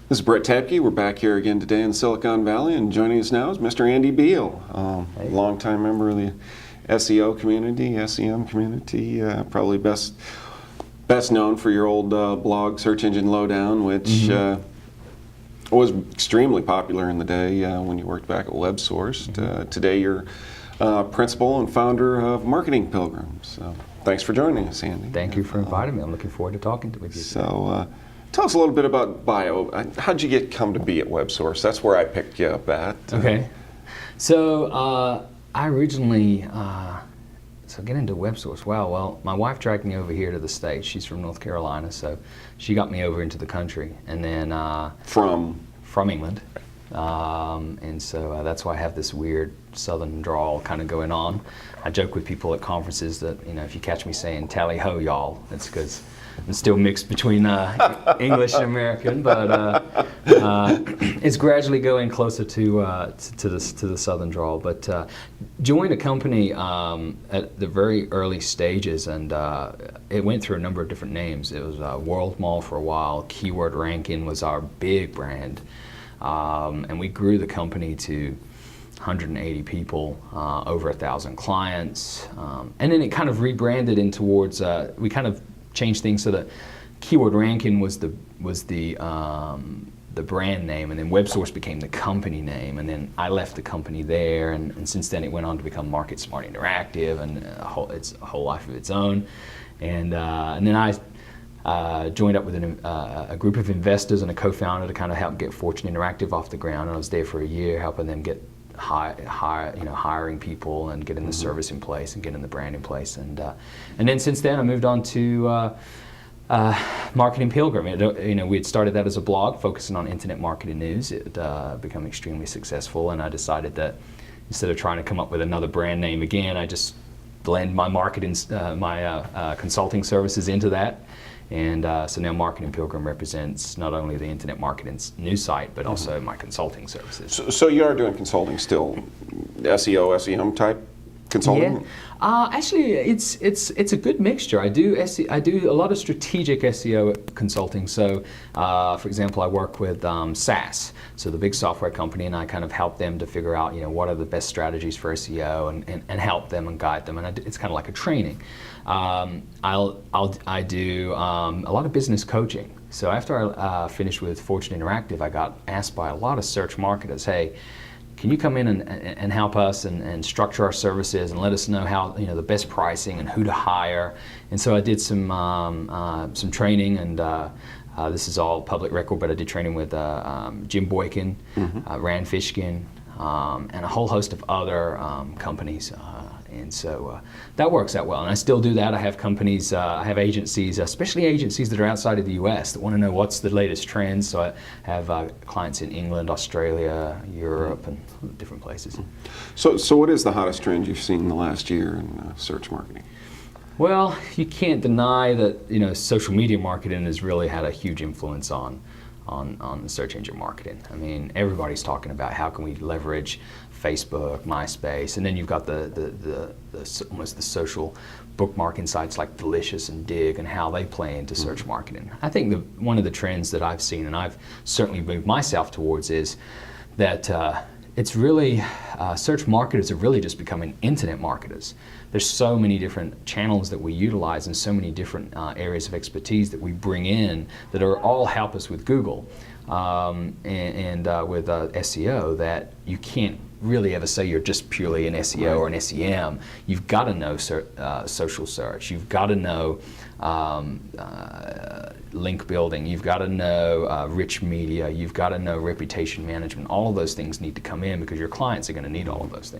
This is Brett Tapke. We're back here again today in Silicon Valley, and joining us now is Mr. Andy Beal, Hey. longtime member of the SEO community, SEM community, probably best known for your old blog, Search Engine Lowdown, which was extremely popular in the day when you worked back at WebSource. Today you're principal and founder of Marketing Pilgrims. So thanks for joining us, Andy. Thank you for inviting me. I'm looking forward to talking with you. So tell us a little bit about bio. How'd you come to be at WebSource? That's where I picked you up at. Okay. So I originally, so get into WebSource. Wow, well, my wife dragged me over here to the States. She's from North Carolina, so she got me over into the country. And then From England. And so that's why I have this weird southern drawl kind of going on. I joke with people at conferences that, you know, if you catch me saying tally ho y'all, it's because I'm still mixed between English and American, but it's gradually going closer to the southern drawl. But joined a company at the very early stages, and it went through a number of different names. It was World Mall for a while. Keyword Ranking was our big brand. And we grew the company to 180 people, over 1,000 clients, and then it kind of rebranded in towards. We kind of changed things so that Keyword Ranking was the brand name, and then WebSource became the company name, and then I left the company there, and since then it went on to become Market Smart Interactive, and it's a whole life of its own, and then I joined up with a group of investors and a co-founder to kind of help get Fortune Interactive off the ground. And I was there for a year, helping them get hiring people and getting the service in place and getting the brand in place. And then since then, I moved on to Marketing Pilgrim. We had started that as a blog focusing on internet marketing news. It became extremely successful, and I decided that instead of trying to come up with another brand name again, I just blend my marketing, consulting services into that. And so now Marketing Pilgrim represents not only the internet marketing news site, but also my consulting services. So you are doing consulting still, SEO, SEM type consulting? Yeah. Actually, it's a good mixture. I do a lot of strategic SEO consulting. So, for example, I work with SAS, so the big software company, and I kind of help them to figure out, what are the best strategies for SEO, and help them and guide them. And it's kind of like a training. I do a lot of business coaching. So after I finished with Fortune Interactive, I got asked by a lot of search marketers, hey, can you come in and help us and structure our services and let us know how, the best pricing and who to hire? And so I did some training, and this is all public record, but I did training with Jim Boykin, Rand Fishkin, and a whole host of other companies. And so that works out well. And I still do that. I have companies, I have agencies, especially agencies that are outside of the US that want to know what's the latest trends. So I have clients in England, Australia, Europe, and different places. So what is the hottest trend you've seen in the last year in search marketing? Well, you can't deny that social media marketing has really had a huge influence on the search engine marketing. I mean, everybody's talking about how can we leverage Facebook, MySpace, and then you've got the almost the social bookmarking sites like Delicious and Dig, and how they play into search marketing. I think one of the trends that I've seen, and I've certainly moved myself towards, is that it's really search marketers are really just becoming internet marketers. There's so many different channels that we utilize and so many different areas of expertise that we bring in that are all help us with Google and with SEO, that you can't really ever say you're just purely an SEO or an SEM. You've got to know social search. You've got to know link building. You've got to know rich media. You've got to know reputation management. All of those things need to come in because your clients are going to need all of those things.